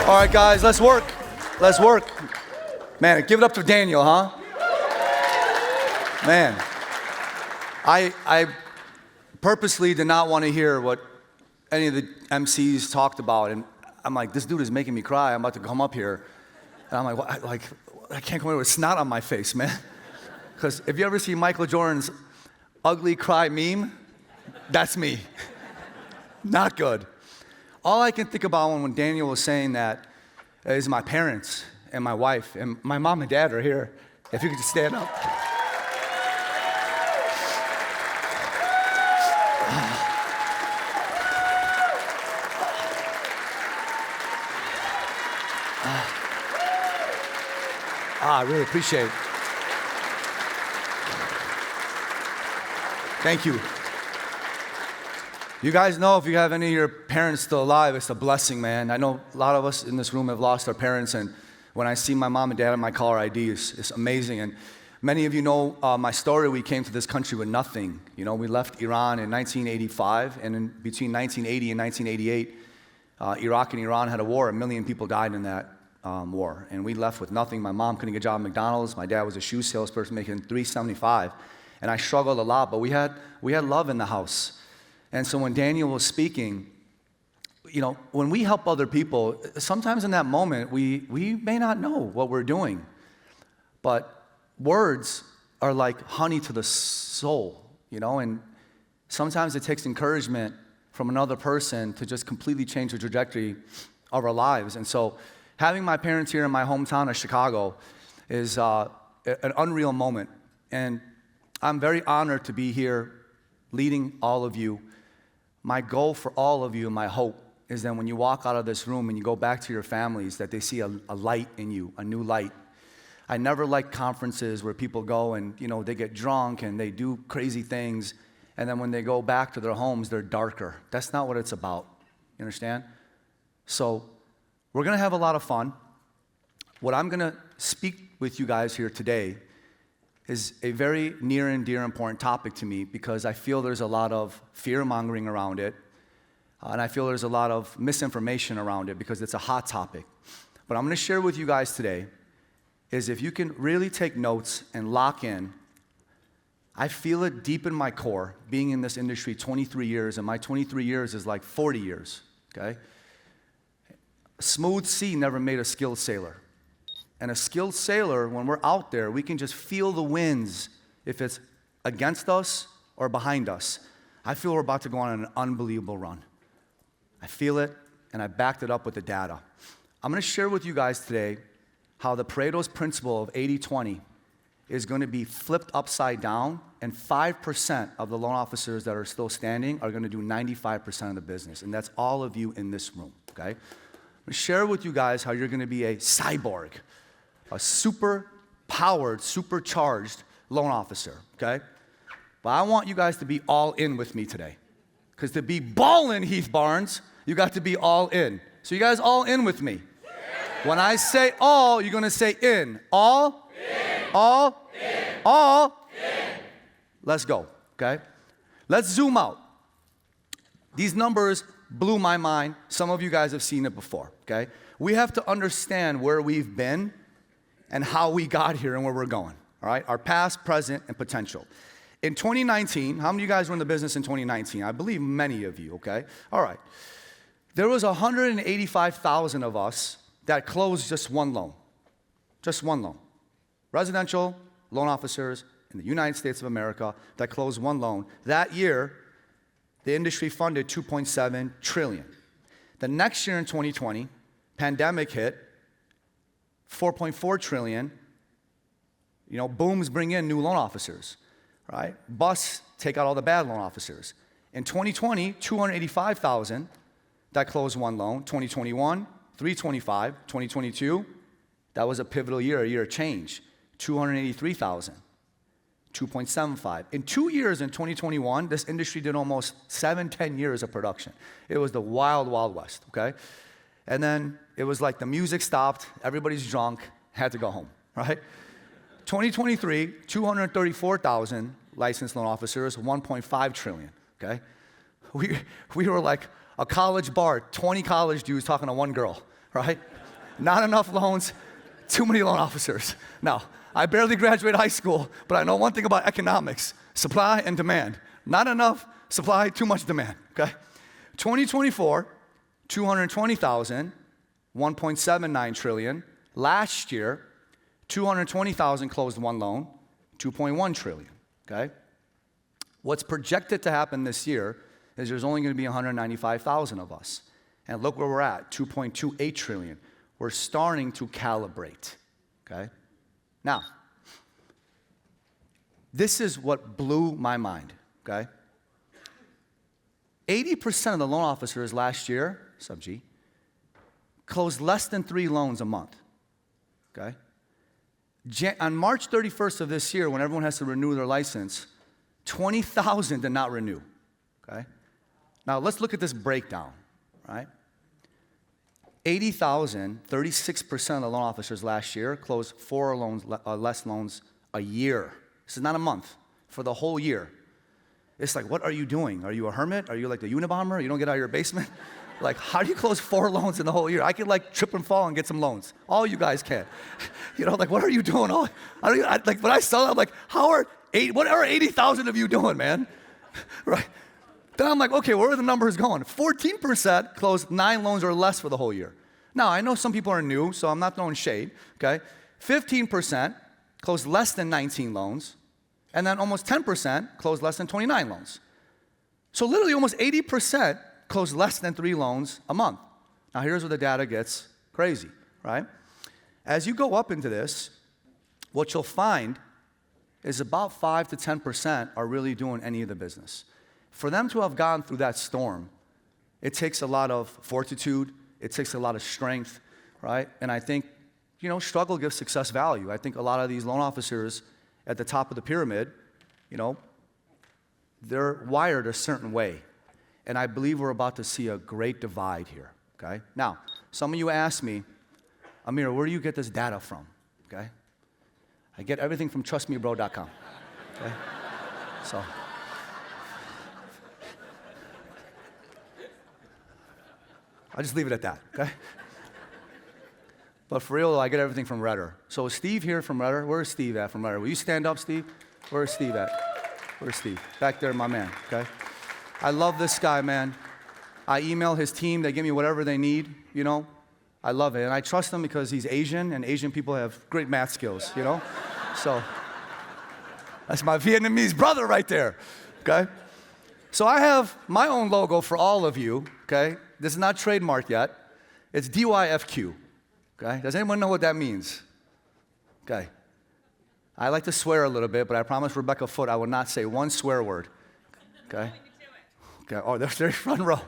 All right, guys, let's work. Let's work. Man, give it up to Daniel, huh? Man, I purposely did not want to hear what any of the MCs talked about, and I'm like, this dude is making me cry. I'm about to come up here, and I'm like, what? I can't come here with snot on my face, man. Because if you ever see Michael Jordan's ugly cry meme, that's me. Not good. All I can think about when Daniel was saying that is my parents and my wife, and my mom and dad are here. If you could just stand up. I really appreciate it. Thank you. You guys know if you have any of your parents still alive, it's a blessing, man. I know a lot of us in this room have lost our parents, and when I see my mom and dad on my caller ID, it's amazing. And many of you know my story. We came to this country with nothing. You know, we left Iran in 1985, and in between 1980 and 1988, Iraq and Iran had a war. 1 million people died in that war, and we left with nothing. My mom couldn't get a job at McDonald's. My dad was a shoe salesperson making $3.75, and I struggled a lot, but we had love in the house. And so when Daniel was speaking, you know, when we help other people, sometimes in that moment, we may not know what we're doing, but words are like honey to the soul, you know, and sometimes it takes encouragement from another person to just completely change the trajectory of our lives. And so having my parents here in my hometown of Chicago is an unreal moment. And I'm very honored to be here leading all of you. My goal for all of you and my hope is that when you walk out of this room and you go back to your families, that they see a light in you, a new light. I never like conferences where people go and, you know, they get drunk and they do crazy things, and then when they go back to their homes, they're darker. That's not what it's about. You understand? So we're going to have a lot of fun. What I'm going to speak with you guys here today is a very near and dear important topic to me because I feel there's a lot of fear-mongering around it, and I feel there's a lot of misinformation around it because it's a hot topic. What I'm going to share with you guys today is if you can really take notes and lock in, I feel it deep in my core, being in this industry 23 years, and my 23 years is like 40 years, okay? A smooth sea never made a skilled sailor. And a skilled sailor, when we're out there, we can just feel the winds if it's against us or behind us. I feel we're about to go on an unbelievable run. I feel it, and I backed it up with the data. I'm going to share with you guys today how the Pareto's principle of 80-20 is going to be flipped upside down, and 5% of the loan officers that are still standing are going to do 95% of the business, and that's all of you in this room, okay? I'm going to share with you guys how you're going to be a cyborg, a super-powered, supercharged loan officer, okay? But I want you guys to be all in with me today. Because to be ballin', Heath Barnes, you got to be all in. So you guys all in with me. When I say all, you're going to say in. All? In. All? In. All? In. Let's go, okay? Let's zoom out. These numbers blew my mind. Some of you guys have seen it before, okay? We have to understand where we've been and how we got here and where we're going, all right? Our past, present, and potential. In 2019, how many of you guys were in the business in 2019? I believe many of you, okay? All right. There was 185,000 of us that closed just one loan. Just one loan. Residential loan officers in the United States of America that closed one loan. That year, the industry funded $2.7 trillion. The next year in 2020, pandemic hit, $4.4 trillion. You know, booms bring in new loan officers, right? Busts take out all the bad loan officers. In 2020, 285,000 that closed one loan. 2021, 325. 2022, that was a pivotal year, a year of change. 283,000. 2.75. In 2 years, in 2021, this industry did almost 10 years of production. It was the wild, wild west, okay? And then it was like the music stopped, everybody's drunk, had to go home, right? 2023, 234,000 licensed loan officers, 1.5 trillion, okay? We were like a college bar, 20 college dudes talking to one girl, right? Not enough loans, too many loan officers. Now, I barely graduated high school, but I know one thing about economics, supply and demand. Not enough supply, too much demand, okay? 2024, 220,000, 1.79 trillion. Last year, 220,000 closed one loan, 2.1 trillion, okay? What's projected to happen this year is there's only going to be 195,000 of us. And look where we're at, 2.28 trillion. We're starting to calibrate, okay? Now, this is what blew my mind, okay? 80% of the loan officers last year, sub G, closed less than 3 loans a month, okay? On March 31st of this year, when everyone has to renew their license, 20,000 did not renew, okay? Now, let's look at this breakdown, right? 80,000, 36% of the loan officers last year closed 4 loans, less loans a year. This is not a month, for the whole year. It's like, what are you doing? Are you a hermit? Are you like the Unabomber? You don't get out of your basement? Like, how do you close 4 loans in the whole year? I could like trip and fall and get some loans. All you guys can. You know, like, what are you doing? Like, when I saw that, I'm like, what are 80,000 of you doing, man? Right? Then I'm like, okay, where are the numbers going? 14% closed 9 loans or less for the whole year. Now, I know some people are new, so I'm not throwing shade, okay? 15% closed less than 19 loans, and then almost 10% closed less than 29 loans. So literally almost 80% closed less than 3 loans a month. Now, here's where the data gets crazy, right? As you go up into this, what you'll find is about 5 to 10% are really doing any of the business. For them to have gone through that storm, it takes a lot of fortitude, it takes a lot of strength, right? And I think, you know, struggle gives success value. I think a lot of these loan officers at the top of the pyramid, you know, they're wired a certain way. And I believe we're about to see a great divide here, okay? Now, some of you ask me, Amir, where do you get this data from, okay? I get everything from trustmebro.com, okay? So, I'll just leave it at that, okay? But for real, I get everything from Redder. So is Steve here from Redder? Where's Steve at from Redder? Will you stand up, Steve? Where's Steve at? Where's Steve? Back there, my man, okay? I love this guy, man. I email his team. They give me whatever they need, you know? I love it. And I trust him because he's Asian, and Asian people have great math skills, you know? So that's my Vietnamese brother right there, okay? So I have my own logo for all of you, okay? This is not trademarked yet. It's DYFQ, okay? Does anyone know what that means? Okay. I like to swear a little bit, but I promise Rebecca Foote I will not say one swear word, okay? Okay. Oh, they're front row.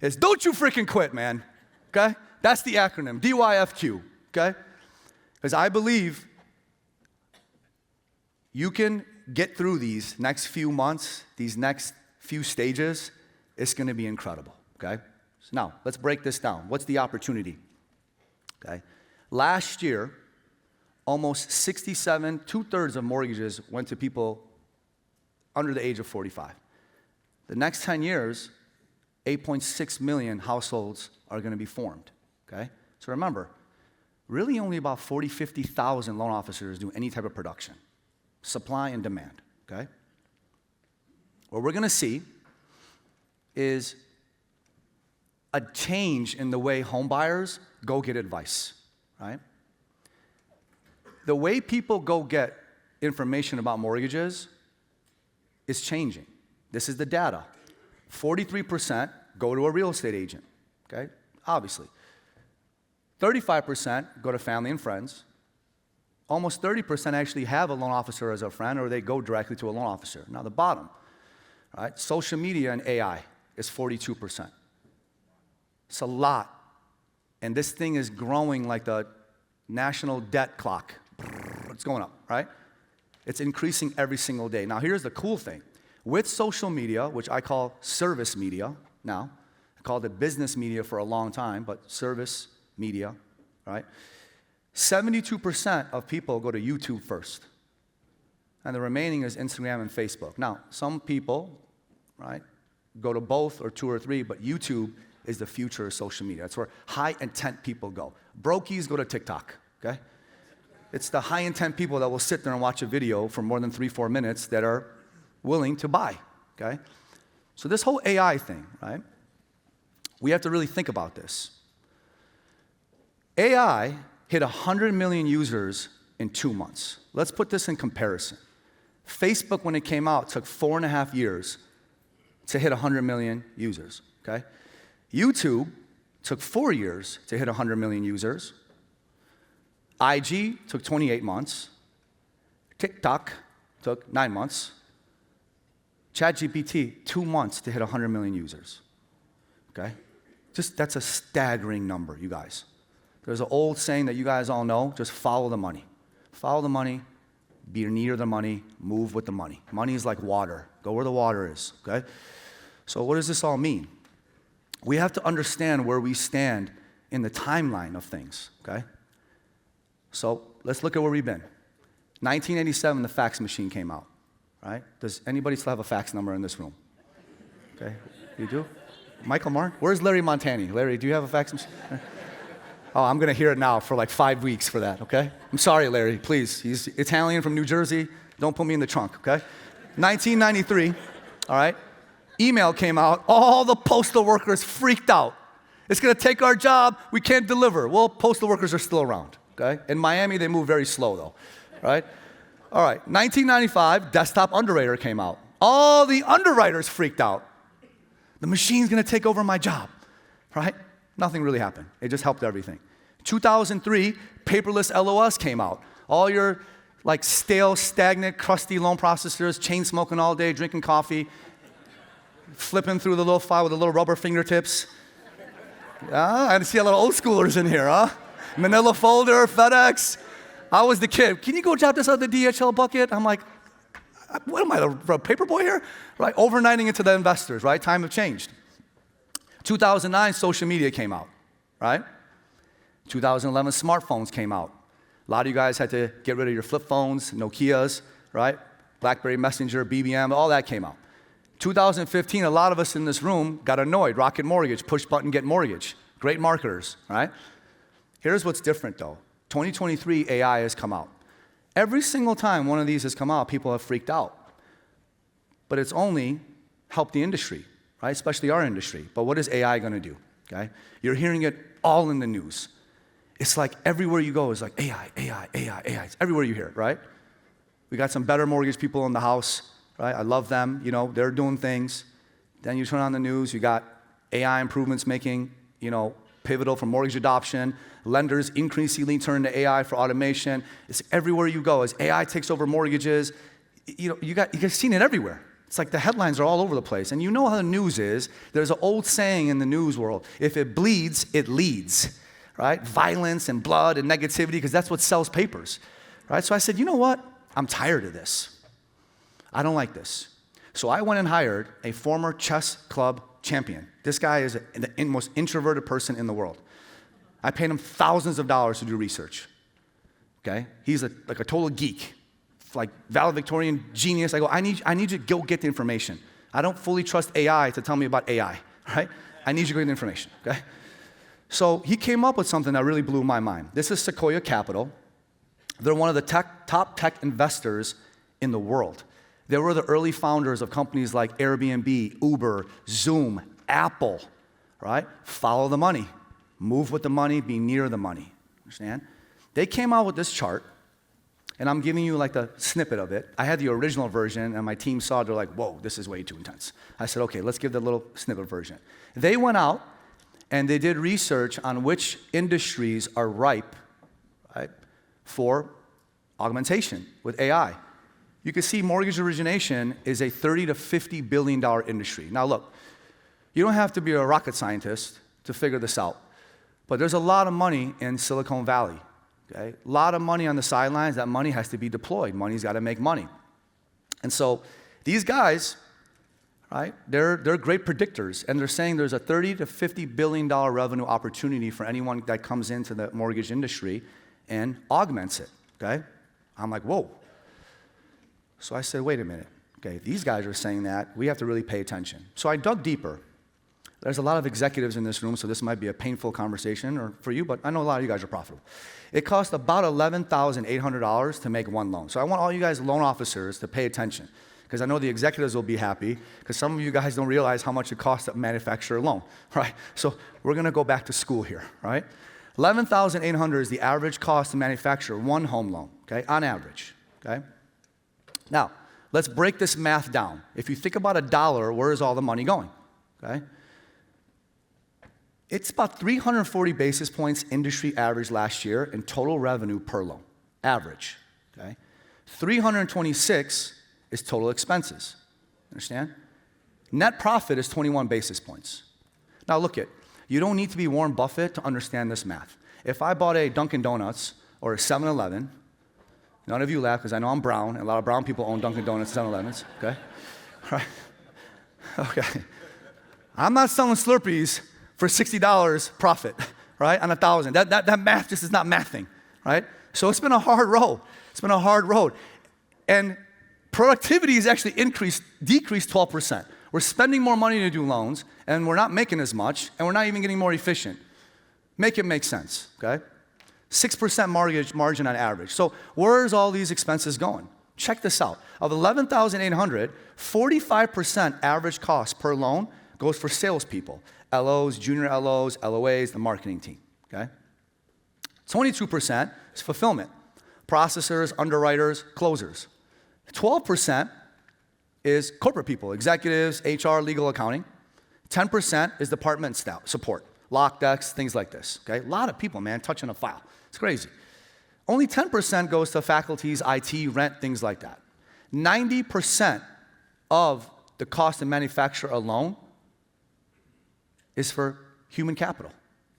It's don't you freaking quit, man, okay? That's the acronym, DYFQ, okay? Because I believe you can get through these next few months, these next few stages. It's going to be incredible, okay? So now, let's break this down. What's the opportunity? Okay. Last year, almost 67, 2/3 of mortgages went to people under the age of 45. The next 10 years, 8.6 million households are going to be formed, okay? So remember, really only about 40, 50,000 loan officers do any type of production, supply and demand, okay? What we're going to see is a change in the way home buyers go get advice, right? The way people go get information about mortgages is changing. This is the data. 43% go to a real estate agent, okay? Obviously. 35% go to family and friends. Almost 30% actually have a loan officer as a friend, or they go directly to a loan officer. Now the bottom, right? Social media and AI is 42%. It's a lot. And this thing is growing like the national debt clock. It's going up, right? It's increasing every single day. Now, here's the cool thing. With social media, which I call service media now, I called it business media for a long time, but service media, right? 72% of people go to YouTube first. And the remaining is Instagram and Facebook. Now, some people, right, go to both or 2 or 3, but YouTube is the future of social media. That's where high intent people go. Brokies go to TikTok, okay? It's the high intent people that will sit there and watch a video for more than 3-4 minutes that are willing to buy, okay? So this whole AI thing, right? We have to really think about this. AI hit 100 million users in 2 months. Let's put this in comparison. Facebook, when it came out, took 4.5 years to hit 100 million users, okay? YouTube took 4 years to hit 100 million users. IG took 28 months. TikTok took 9 months. ChatGPT, 2 months to hit 100 million users, okay? That's a staggering number, you guys. There's an old saying that you guys all know, just follow the money. Follow the money, be near the money, move with the money. Money is like water. Go where the water is, okay? So what does this all mean? We have to understand where we stand in the timeline of things, okay? So let's look at where we've been. 1987, the fax machine came out, right? Does anybody still have a fax number in this room? Okay, you do? Michael Mark? Where's Larry Montani? Larry, do you have a fax machine? Oh, I'm gonna hear it now for like 5 weeks for that, okay? I'm sorry, Larry, please. He's Italian from New Jersey. Don't put me in the trunk, okay? 1993, all right? Email came out. All the postal workers freaked out. It's gonna take our job. We can't deliver. Well, postal workers are still around, okay? In Miami, they move very slow though, right? All right, 1995, desktop underwriter came out. All the underwriters freaked out. The machine's gonna take over my job, right? Nothing really happened. It just helped everything. 2003, paperless LOS came out. All your like stale, stagnant, crusty loan processors, chain smoking all day, drinking coffee, flipping through the little file with the little rubber fingertips. I see a lot of old schoolers in here, huh? Manila folder, FedEx. I was the kid. Can you go drop this out of the DHL bucket? I'm like, what am I, the paper boy here? Right, overnighting it to the investors, right? Time have changed. 2009, social media came out, right? 2011, smartphones came out. A lot of you guys had to get rid of your flip phones, Nokias, right? BlackBerry Messenger, BBM, all that came out. 2015, a lot of us in this room got annoyed. Rocket Mortgage, push button, get mortgage. Great marketers, right? Here's what's different though. 2023, AI has come out. Every single time one of these has come out, people have freaked out. But it's only helped the industry, right? Especially our industry. But what is AI gonna do, okay? You're hearing it all in the news. It's like everywhere you go is like AI, AI, AI, AI. It's everywhere you hear it, right? We got some better mortgage people in the house, right? I love them, you know, they're doing things. Then you turn on the news, you got AI improvements making, you know, pivotal for mortgage adoption. Lenders increasingly turn to AI for automation. It's everywhere you go. As AI takes over mortgages, you know, you guys seen it everywhere. It's like the headlines are all over the place. And you know how the news is. There's an old saying in the news world, if it bleeds, it leads, right? Violence and blood and negativity, because that's what sells papers, right? So I said, you know what? I'm tired of this. I don't like this. So I went and hired a former chess club champion. This guy is the most introverted person in the world. I paid him thousands of dollars to do research, okay? He's like a total geek, like valedictorian genius. I go, I need you to go get the information. I don't fully trust AI to tell me about AI, right? I need you to go get the information, okay? So he came up with something that really blew my mind. This is Sequoia Capital. They're one of the top tech investors in the world. They were the early founders of companies like Airbnb, Uber, Zoom, Apple, right? Follow the money. Move with the money, be near the money. Understand? They came out with this chart, and I'm giving you like the snippet of it. I had the original version, and my team saw it. They're like, whoa, this is way too intense. I said, okay, let's give the little snippet version. They went out, and they did research on which industries are ripe, right, for augmentation with AI. You can see mortgage origination is a $30 to $50 billion industry. Now look, you don't have to be a rocket scientist to figure this out, but there's a lot of money in Silicon Valley, okay? A lot of money on the sidelines. That money has to be deployed. Money's got to make money. And so these guys, right, they're great predictors, and they're saying there's a $30 to $50 billion revenue opportunity for anyone that comes into the mortgage industry and augments it, okay? I'm like, whoa. So I said, wait a minute. Okay, if these guys are saying that, we have to really pay attention. So I dug deeper. There's a lot of executives in this room, so this might be a painful conversation or for you, but I know a lot of you guys are profitable. It costs about $11,800 to make one loan. So I want all you guys loan officers to pay attention, because I know the executives will be happy, because some of you guys don't realize how much it costs to manufacture a loan, right? So we're going to go back to school here, right? $11,800 is the average cost to manufacture one home loan, okay, on average, okay? Now, let's break this math down. If you think about $1, where is all the money going, okay? It's about 340 basis points industry average last year in total revenue per loan, average, okay? 326 is total expenses, understand? Net profit is 21 basis points. Now look it. You don't need to be Warren Buffett to understand this math. If I bought a Dunkin' Donuts or a 7-Eleven, none of you laugh because I know I'm brown, and a lot of brown people own Dunkin' Donuts and 7-Elevens, okay? Right? Okay. I'm not selling Slurpees for $60 profit, right, on 1,000. That math just is not mathing, right? So it's been a hard road. It's been a hard road. And productivity has actually decreased 12%. We're spending more money to do loans, and we're not making as much, and we're not even getting more efficient. Make it make sense, okay? 6% mortgage margin on average. So where's all these expenses going? Check this out. Of $11,800, 45% average cost per loan goes for salespeople, LOs, junior LOs, LOAs, the marketing team, okay? 22% is fulfillment, processors, underwriters, closers. 12% is corporate people, executives, HR, legal, accounting. 10% is department staff, support, lock decks, things like this, okay? A lot of people, man, touching a file. It's crazy. Only 10% goes to faculties, IT, rent, things like that. 90% of the cost to manufacture a loan is for human capital,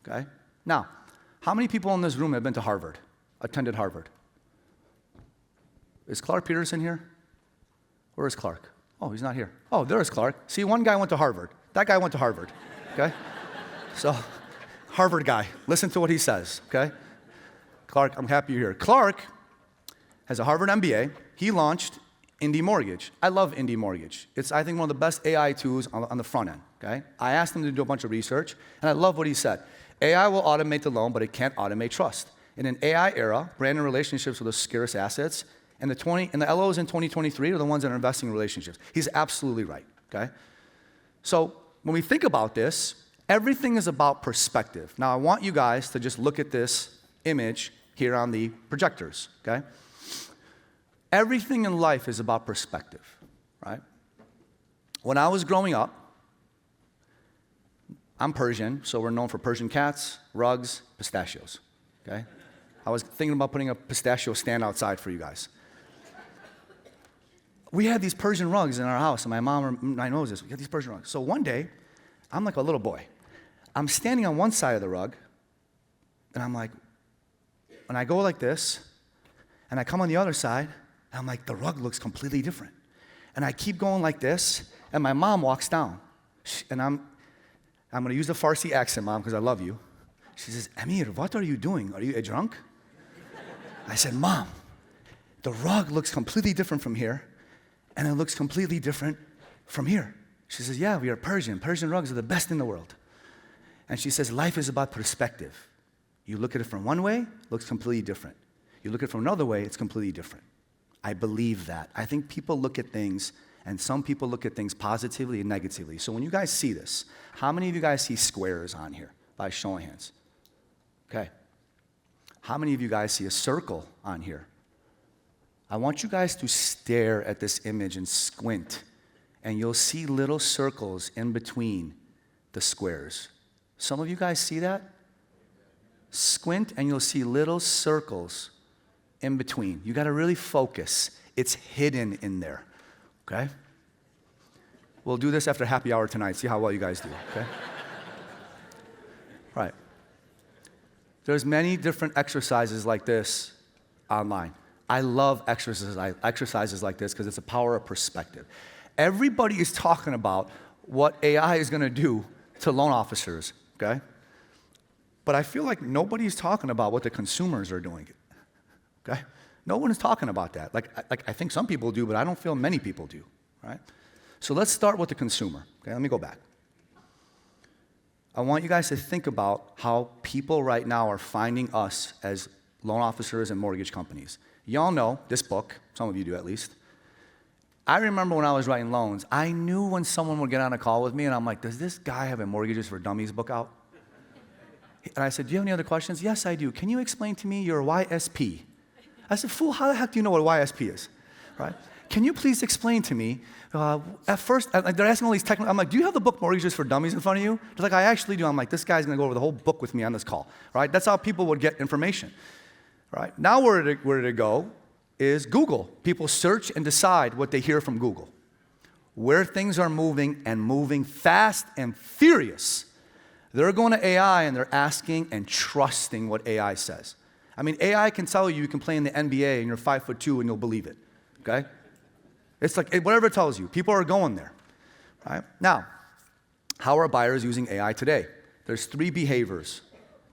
okay? Now, how many people in this room have been to Harvard, attended Harvard? Is Clark Peterson here? Where is Clark? Oh, he's not here. Oh, there is Clark. See, one guy went to Harvard. That guy went to Harvard, okay? So, Harvard guy, listen to what he says, okay? Clark, I'm happy you're here. Clark has a Harvard MBA. He launched Indy Mortgage. I love Indy Mortgage. It's, I think, one of the best AI tools on the front end, okay? I asked him to do a bunch of research, and I love what he said. AI will automate the loan, but it can't automate trust. In an AI era, brand and relationships are the scarce assets, and the LOs in 2023 are the ones that are investing in relationships. He's absolutely right, okay? So when we think about this, everything is about perspective. Now, I want you guys to just look at this image here on the projectors, okay? Everything in life is about perspective, right? When I was growing up, I'm Persian, so we're known for Persian cats, rugs, pistachios, okay? I was thinking about putting a pistachio stand outside for you guys. We had these Persian rugs in our house, and my mom knows this. We had these Persian rugs. So one day, I'm like a little boy. I'm standing on one side of the rug, and I'm like, and I go like this, and I come on the other side, and I'm like, the rug looks completely different. And I keep going like this, and my mom walks down. And I'm going to use the Farsi accent, Mom, because I love you. She says, Amir, what are you doing? Are you a drunk? I said, Mom, the rug looks completely different from here, and it looks completely different from here. She says, yeah, we are Persian. Persian rugs are the best in the world. And she says, life is about perspective. You look at it from one way, it looks completely different. You look at it from another way, it's completely different. I believe that. I think people look at things, and some people look at things positively and negatively. So when you guys see this, how many of you guys see squares on here? By show of hands. Okay. How many of you guys see a circle on here? I want you guys to stare at this image and squint, and you'll see little circles in between the squares. Some of you guys see that? Squint, and you'll see little circles in between. You got to really focus. It's hidden in there, okay? We'll do this after happy hour tonight. See how well you guys do, okay? Right. There's many different exercises like this online. I love exercises like this because it's the power of perspective. Everybody is talking about what AI is going to do to loan officers, okay? But I feel like nobody's talking about what the consumers are doing, okay? No one is talking about that. Like I think some people do, but I don't feel many people do, right? So let's start with the consumer, okay? Let me go back. I want you guys to think about how people right now are finding us as loan officers and mortgage companies. Y'all know this book, some of you do at least. I remember when I was writing loans, I knew when someone would get on a call with me and I'm like, does this guy have a Mortgages for Dummies book out? And I said, do you have any other questions? Yes, I do. Can you explain to me your YSP? I said, fool, how the heck do you know what YSP is, right? Can you please explain to me, at first, they're asking all these technical, I'm like, do you have the book Mortgages for Dummies in front of you? They're like, I actually do. I'm like, this guy's gonna go over the whole book with me on this call, right? That's how people would get information, right? Now where to go is Google. People search and decide what they hear from Google. Where things are moving and moving fast and furious, they're going to AI and they're asking and trusting what AI says. I mean, AI can tell you can play in the NBA and you're 5'2" and you'll believe it, okay? It's like, whatever it tells you, people are going there, right? Now, how are buyers using AI today? There's 3 behaviors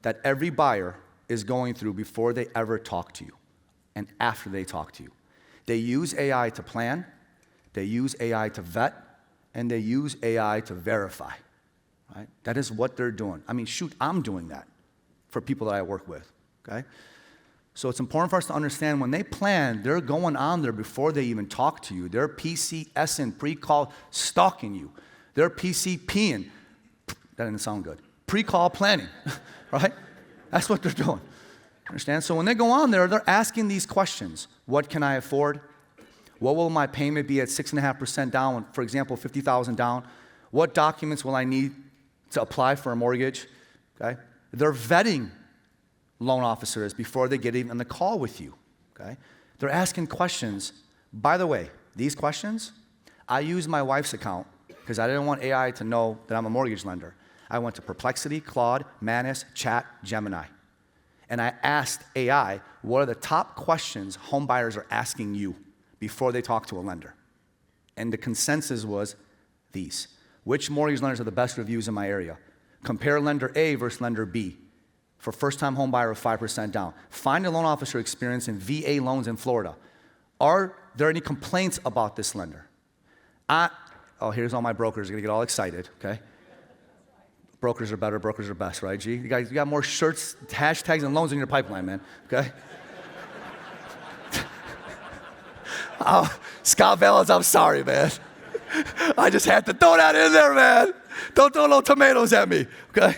that every buyer is going through before they ever talk to you and after they talk to you. They use AI to plan, they use AI to vet, and they use AI to verify, right? That is what they're doing. I mean, shoot, I'm doing that for people that I work with, okay? So it's important for us to understand when they plan, they're going on there before they even talk to you. They're PCSing, pre-call stalking you. They're PCPing. That didn't sound good. Pre-call planning, right? That's what they're doing. Understand? So when they go on there, they're asking these questions. What can I afford? What will my payment be at 6.5% down? For example, $50,000 down. What documents will I need to apply for a mortgage? Okay? They're vetting loan officers before they get even on the call with you, okay? They're asking questions. By the way, these questions, I used my wife's account because I didn't want AI to know that I'm a mortgage lender. I went to Perplexity, Claude, Manus, Chat, Gemini. And I asked AI, what are the top questions home buyers are asking you before they talk to a lender? And the consensus was these. Which mortgage lenders have the best reviews in my area? Compare lender A versus lender B. For first-time home buyer of 5% down. Find a loan officer experience in VA loans in Florida. Are there any complaints about this lender? Here's all my brokers. They're gonna get all excited, okay? Brokers are better, brokers are best, right, G? You got more shirts, hashtags, and loans in your pipeline, man, okay? Scott Valens, I'm sorry, man. I just had to throw that in there, man. Don't throw no tomatoes at me, okay?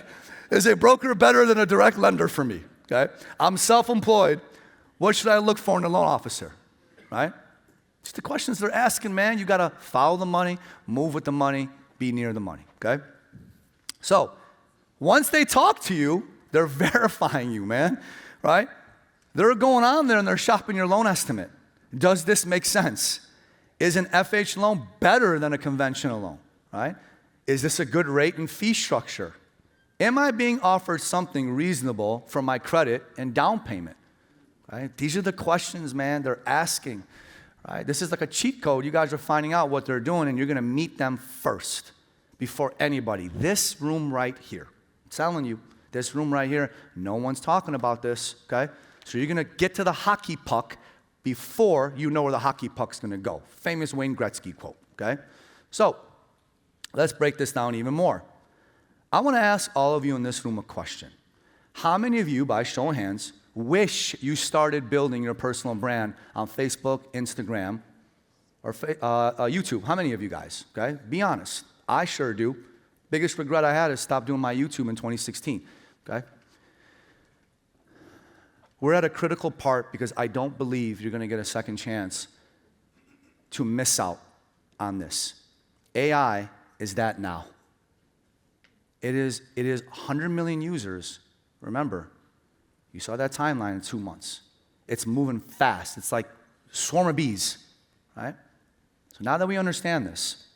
Is a broker better than a direct lender for me, okay? I'm self-employed. What should I look for in a loan officer, right? It's the questions they're asking, man. You gotta follow the money, move with the money, be near the money, okay? So, once they talk to you, they're verifying you, man, right? They're going on there and they're shopping your loan estimate. Does this make sense? Is an FH loan better than a conventional loan, right? Is this a good rate and fee structure? Am I being offered something reasonable for my credit and down payment? Right? These are the questions, man, they're asking. Right? This is like a cheat code. You guys are finding out what they're doing, and you're going to meet them first before anybody. This room right here. I'm telling you, this room right here, no one's talking about this, okay? So you're going to get to the hockey puck before you know where the hockey puck's going to go. Famous Wayne Gretzky quote, okay? So let's break this down even more. I want to ask all of you in this room a question. How many of you, by show of hands, wish you started building your personal brand on Facebook, Instagram, or YouTube? How many of you guys, okay? Be honest. I sure do. Biggest regret I had is stop doing my YouTube in 2016, okay? We're at a critical part because I don't believe you're going to get a second chance to miss out on this. AI is that now. It is 100 million users. Remember, you saw that timeline in 2 months. It's moving fast. It's like a swarm of bees, right? So now that we understand this,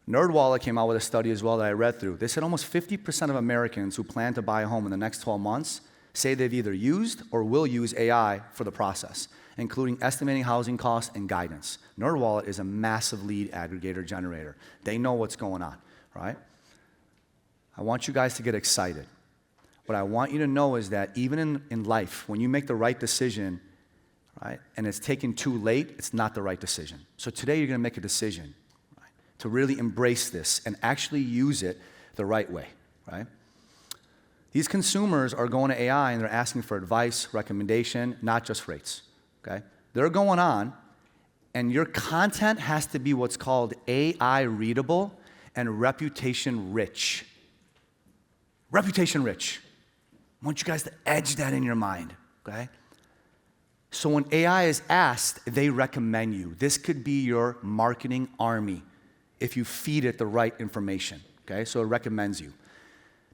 NerdWallet came out with a study as well that I read through. They said almost 50% of Americans who plan to buy a home in the next 12 months say they've either used or will use AI for the process, including estimating housing costs and guidance. NerdWallet is a massive lead aggregator generator. They know what's going on, right? I want you guys to get excited. What I want you to know is that even in life, when you make the right decision, right, and it's taken too late, it's not the right decision. So today you're going to make a decision, right, to really embrace this and actually use it the right way, right? These consumers are going to AI and they're asking for advice, recommendation, not just rates, okay? They're going on, and your content has to be what's called AI readable and reputation rich. Reputation rich. I want you guys to edge that in your mind, okay? So when AI is asked, they recommend you. This could be your marketing army if you feed it the right information, okay? So it recommends you.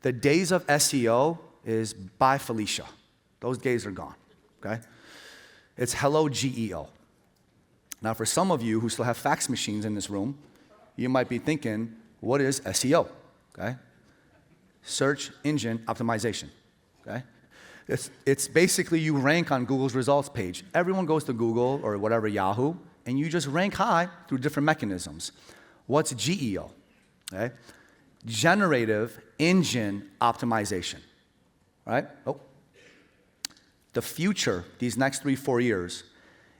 The days of SEO is bye Felicia. Those days are gone, okay? It's hello GEO. Now for some of you who still have fax machines in this room, you might be thinking, what is SEO, okay? Search engine optimization, okay? It's basically you rank on Google's results page. Everyone goes to Google or whatever, Yahoo, and you just rank high through different mechanisms. What's GEO, okay? Generative engine optimization, right? Oh. The future, these next 3-4 years,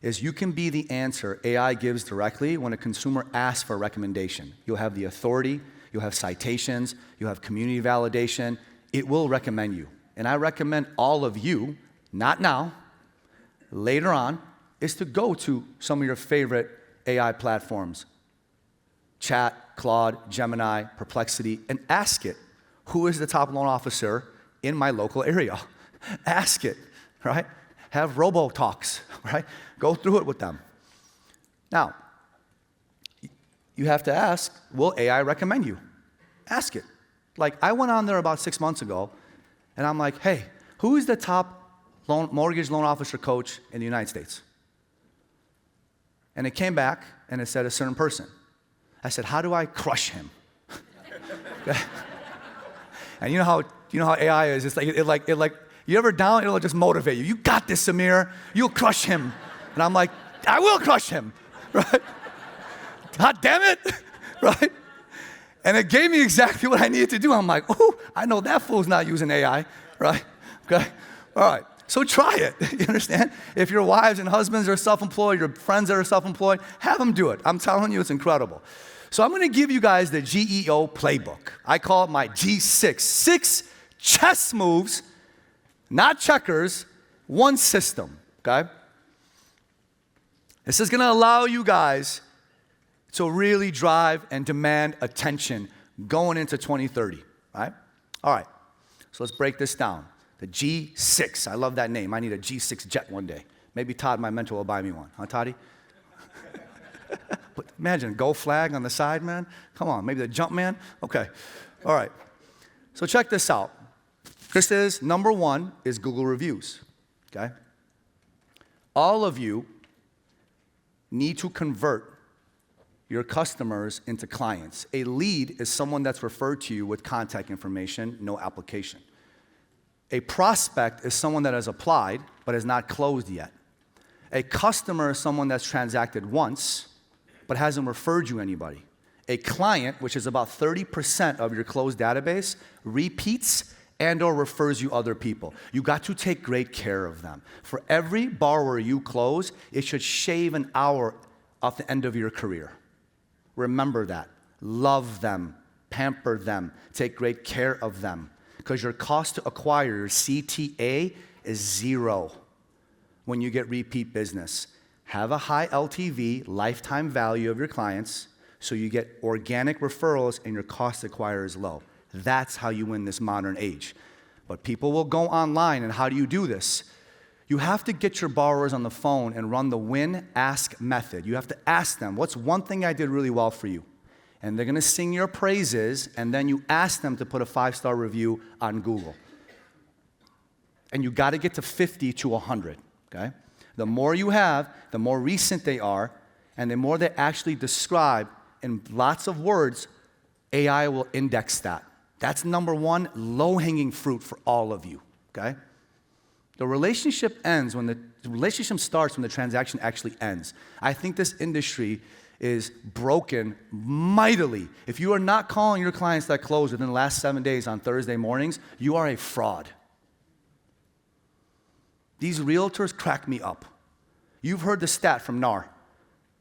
is you can be the answer AI gives directly when a consumer asks for a recommendation. You'll have the authority, you'll have citations, you'll have community validation. It will recommend you. And I recommend all of you, not now, later on, is to go to some of your favorite AI platforms. Chat, Claude, Gemini, Perplexity, and ask it, who is the top loan officer in my local area? Ask it, right? Have robo talks, right? Go through it with them. Now, you have to ask, will AI recommend you? Ask it. Like, I went on there about 6 months ago, and I'm like, hey, who is the top mortgage loan officer coach in the United States? And it came back, and it said a certain person. I said, how do I crush him? And you know how AI is. It's like you ever down, it'll just motivate you. You got this, Samir. You'll crush him. And I'm like, I will crush him, right? God damn it, right? And it gave me exactly what I needed to do. I'm like, oh, I know that fool's not using AI, right? Okay, all right. So try it, you understand? If your wives and husbands are self-employed, your friends that are self-employed, have them do it. I'm telling you, it's incredible. So I'm gonna give you guys the GEO playbook. I call it my G6. 6 chess moves, not checkers, one system, okay? This is gonna allow you guys to really drive and demand attention going into 2030, right? All right, so let's break this down. The G6, I love that name. I need a G6 jet one day. Maybe Todd, my mentor, will buy me one. Huh, Toddy? But imagine, Go flag on the side, man. Come on, maybe the jump man? Okay, all right. So check this out. This is, number one is Google reviews, okay? All of you need to convert your customers into clients. A lead is someone that's referred to you with contact information, no application. A prospect is someone that has applied but has not closed yet. A customer is someone that's transacted once but hasn't referred you anybody. A client, which is about 30% of your closed database, repeats and or refers you other people. You got to take great care of them. For every borrower you close, it should shave an hour off the end of your career. Remember that. Love them, pamper them, take great care of them. Because your cost to acquire, your CTA, is 0 when you get repeat business. Have a high LTV, lifetime value of your clients, so you get organic referrals and your cost to acquire is low. That's how you win this modern age. But people will go online, and how do you do this? You have to get your borrowers on the phone and run the win-ask method. You have to ask them, what's one thing I did really well for you? And they're gonna sing your praises, and then you ask them to put a 5-star review on Google. And you gotta get to 50 to 100, okay? The more you have, the more recent they are, and the more they actually describe in lots of words, AI will index that. That's number one, low-hanging fruit for all of you, okay? The relationship ends when the relationship starts when the transaction actually ends. I think this industry is broken mightily. If you are not calling your clients that close within the last 7 days on Thursday mornings, you are a fraud. These realtors crack me up. You've heard the stat from NAR.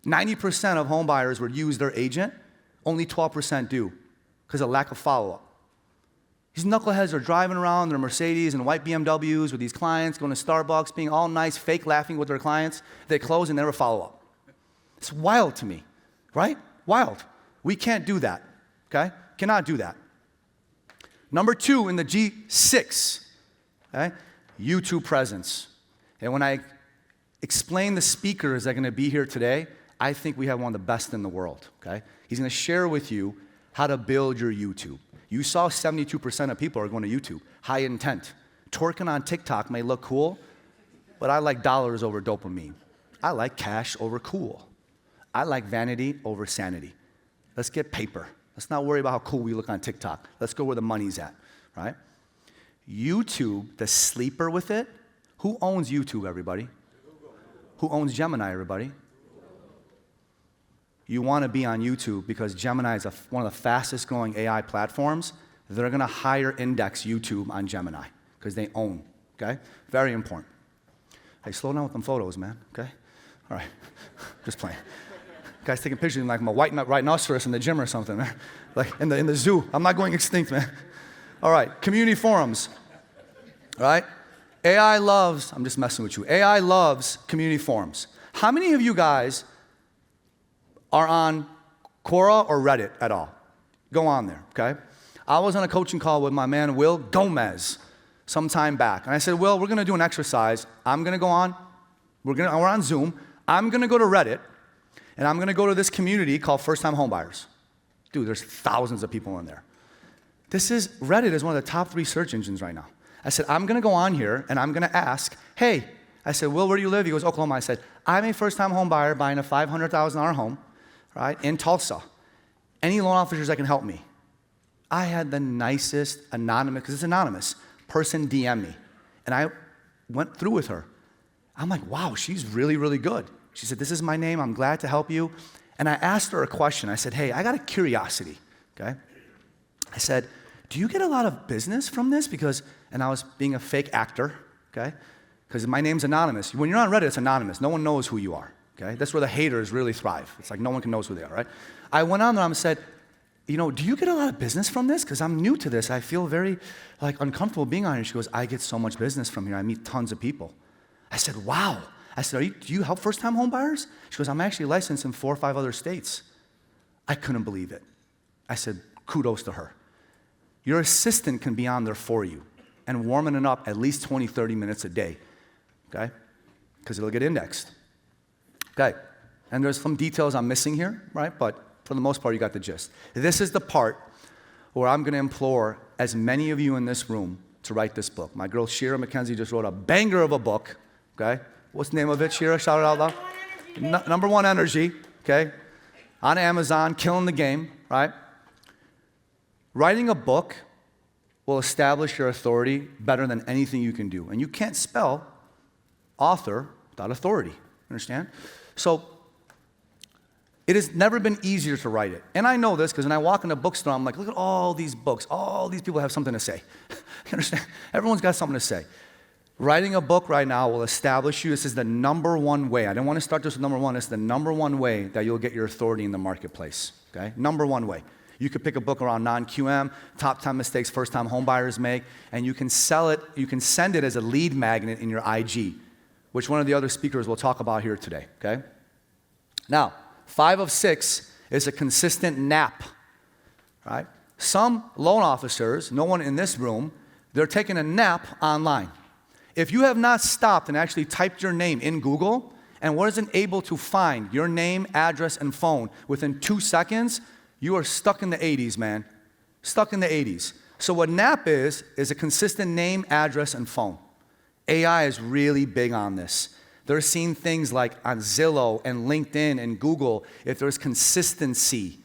90% of home buyers would use their agent, only 12% do because of lack of follow-up. These knuckleheads are driving around their Mercedes and white BMWs with these clients, going to Starbucks, being all nice, fake laughing with their clients. They close and never follow up. It's wild to me, right? Wild. We can't do that, okay? Cannot do that. Number 2 in the G6, okay? YouTube presence. And when I explain the speakers that are going to be here today, I think we have one of the best in the world, okay? He's going to share with you how to build your YouTube. You saw 72% of people are going to YouTube. High intent. Twerking on TikTok may look cool, but I like dollars over dopamine. I like cash over cool. I like vanity over sanity. Let's get paper. Let's not worry about how cool we look on TikTok. Let's go where the money's at, right? YouTube, the sleeper with it. Who owns YouTube, everybody? Who owns Gemini, everybody? You want to be on YouTube because Gemini is one of the fastest growing AI platforms. They're going to higher index YouTube on Gemini because they own, okay? Very important. Hey, slow down with them photos, man, okay? All right, just playing. Guys taking pictures like I'm a white rhinoceros in the gym or something, man. Like in the zoo. I'm not going extinct, man. All right, community forums, all right? AI loves, I'm just messing with you. AI loves community forums. How many of you guys are on Quora or Reddit at all? Go on there, okay? I was on a coaching call with my man, Will Gomez, some time back. And I said, Will, we're going to do an exercise. I'm going to go on, we're on Zoom. I'm going to go to Reddit, and I'm going to go to this community called First-Time Homebuyers. Dude, there's thousands of people in there. Reddit is one of the top 3 search engines right now. I said, I'm going to go on here, and I'm going to ask, hey, I said, Will, where do you live? He goes, Oklahoma. I said, I'm a first-time home buyer buying a $500,000 home, right, in Tulsa. Any loan officers that can help me? I had the nicest anonymous, because it's anonymous, person DM me. And I went through with her. I'm like, wow, she's really, really good. She said, this is my name. I'm glad to help you. And I asked her a question. I said, hey, I got a curiosity, okay? I said, do you get a lot of business from this? And I was being a fake actor, okay? Because my name's anonymous. When you're on Reddit, it's anonymous. No one knows who you are, okay? That's where the haters really thrive. It's like no one knows who they are, right? I went on there and said, do you get a lot of business from this? Because I'm new to this. I feel very uncomfortable being on here. She goes, I get so much business from here. I meet tons of people. I said, wow. I said, do you help first-time home buyers? She goes, I'm actually licensed in 4 or 5 other states. I couldn't believe it. I said, kudos to her. Your assistant can be on there for you and warming it up at least 20, 30 minutes a day, okay? Because it'll get indexed. Okay, and there's some details I'm missing here, right? But for the most part, you got the gist. This is the part where I'm going to implore as many of you in this room to write this book. My girl Shira McKenzie just wrote a banger of a book, okay? What's the name of it, Shira? Shout it out loud. Number 1 Energy, okay? On Amazon, killing the game, right? Writing a book will establish your authority better than anything you can do. And you can't spell author without authority, understand? So it has never been easier to write it. And I know this because when I walk in a bookstore, I'm like, look at all these books. All these people have something to say. You understand? Everyone's got something to say. Writing a book right now will establish you. This is the number 1 way. I don't want to start this with number 1. It's the number 1 way that you'll get your authority in the marketplace, okay? Number 1 way. You could pick a book around non-QM, top 10 mistakes first-time homebuyers make, and you can sell it, you can send it as a lead magnet in your IG, which one of the other speakers will talk about here today, okay? Now, 5 of 6 is a consistent nap, right? Some loan officers, no one in this room, they're taking a nap online. If you have not stopped and actually typed your name in Google and wasn't able to find your name, address, and phone within 2 seconds, you are stuck in the 80s, man. Stuck in the 80s. So what NAP is a consistent name, address, and phone. AI is really big on this. They're seeing things like on Zillow and LinkedIn and Google, if there's consistency,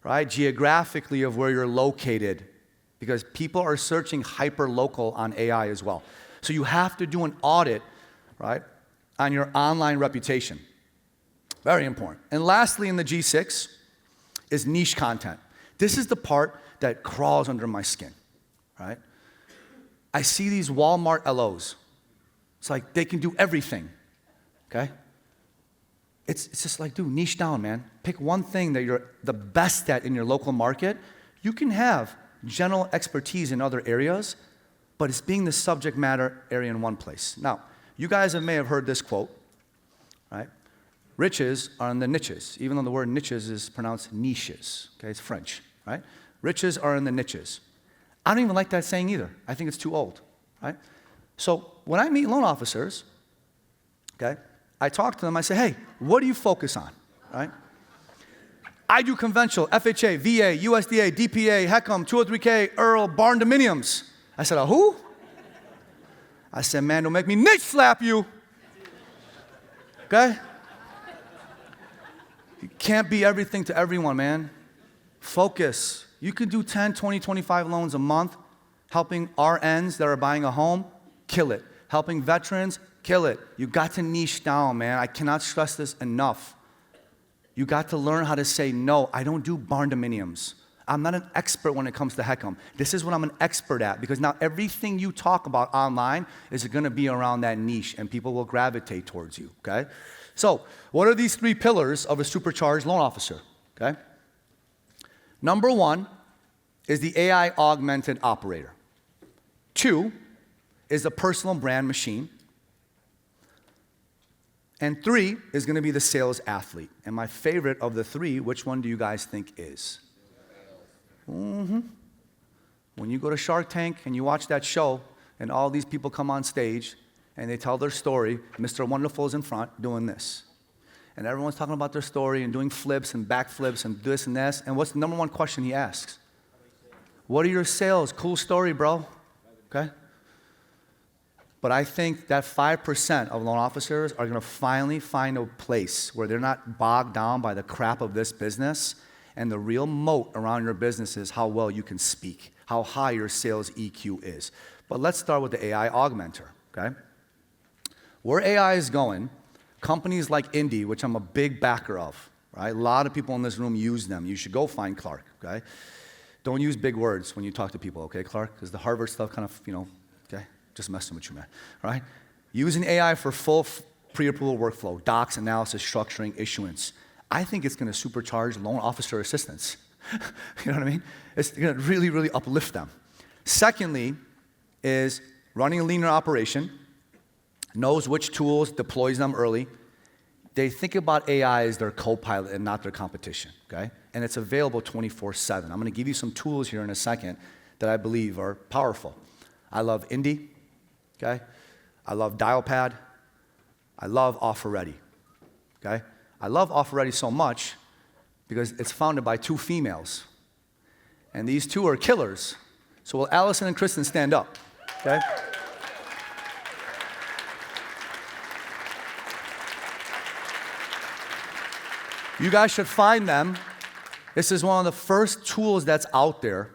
right, geographically of where you're located, because people are searching hyper-local on AI as well. So you have to do an audit, right, on your online reputation. Very important. And lastly, in the G6, is niche content. This is the part that crawls under my skin, right? I see these Walmart LOs. It's like they can do everything, okay? It's just like, dude, niche down, man. Pick one thing that you're the best at in your local market. You can have general expertise in other areas, but it's being the subject matter area in one place. Now, you guys may have heard this quote, right? Riches are in the niches, even though the word niches is pronounced niches, okay? It's French, right? Riches are in the niches. I don't even like that saying either. I think it's too old, right? So when I meet loan officers, okay, I talk to them, I say, hey, what do you focus on, right? I do conventional, FHA, VA, USDA, DPA, HECM, 203K, Earl, barn dominiums. I said, who? I said, man, don't make me niche slap you. Okay? You can't be everything to everyone, man. Focus. You can do 10, 20, 25 loans a month, helping RNs that are buying a home, kill it. Helping veterans, kill it. You got to niche down, man. I cannot stress this enough. You got to learn how to say no. I don't do barn dominiums. I'm not an expert when it comes to HECM. This is what I'm an expert at, because now everything you talk about online is going to be around that niche, and people will gravitate towards you, okay? So what are these 3 pillars of a supercharged loan officer, okay? Number 1 is the AI augmented operator. 2 is the personal brand machine. And 3 is going to be the sales athlete. And my favorite of the 3, which one do you guys think is? When you go to Shark Tank and you watch that show and all these people come on stage and they tell their story, Mr. Wonderful is in front doing this. And everyone's talking about their story and doing flips and backflips and this and this. And what's the number 1 question he asks? What are your sales? Cool story, bro. Okay? But I think that 5% of loan officers are going to finally find a place where they're not bogged down by the crap of this business, and the real moat around your business is how well you can speak, how high your sales EQ is. But let's start with the AI augmenter, okay? Where AI is going, companies like Indy, which I'm a big backer of, right? A lot of people in this room use them. You should go find Clark, okay? Don't use big words when you talk to people, okay, Clark? Because the Harvard stuff kind of, okay? Just messing with you, man, right? Using AI for full pre-approval workflow, docs, analysis, structuring, issuance. I think it's going to supercharge loan officer assistants. You know what I mean? It's going to really, really uplift them. Secondly is running a leaner operation, knows which tools, deploys them early. They think about AI as their co-pilot and not their competition, okay? And it's available 24/7. I'm going to give you some tools here in a second that I believe are powerful. I love Indy, okay? I love Dialpad. I love OfferReady, okay? I love OfferReady so much because it's founded by 2 females. And these 2 are killers. So will Allison and Kristen stand up, okay? You guys should find them. This is one of the first tools that's out there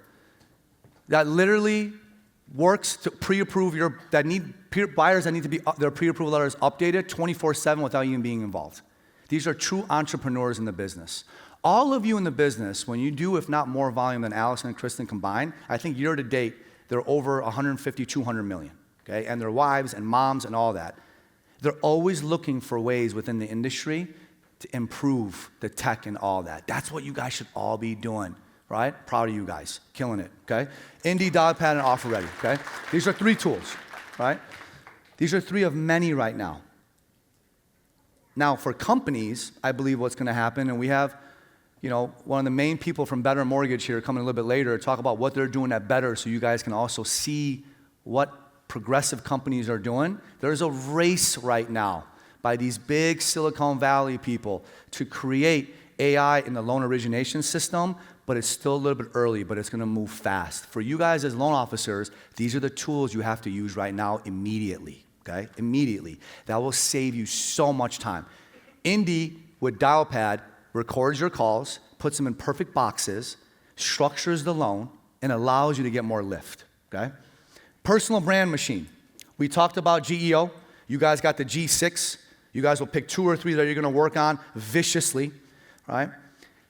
that literally works to pre-approve buyers that need to be their pre-approval letters updated 24/7 without even being involved. These are true entrepreneurs in the business. All of you in the business, when you do, if not more volume than Allison and Kristen combined, I think year to date, they're over 150, 200 million, okay? And their wives and moms and all that. They're always looking for ways within the industry to improve the tech and all that. That's what you guys should all be doing, right? Proud of you guys, killing it, okay? Indy, Dialpad, and OfferReady, okay? These are 3 tools, right? These are 3 of many right now. Now, for companies, I believe what's going to happen, and we have, one of the main people from Better Mortgage here coming a little bit later to talk about what they're doing at Better so you guys can also see what progressive companies are doing. There's a race right now by these big Silicon Valley people to create AI in the loan origination system, but it's still a little bit early, but it's going to move fast. For you guys as loan officers, these are the tools you have to use right now immediately. Okay? Immediately. That will save you so much time. Indy with Dialpad records your calls, puts them in perfect boxes, structures the loan, and allows you to get more lift. Okay? Personal brand machine. We talked about GEO. You guys got the G6. You guys will pick 2 or 3 that you're going to work on viciously. Right?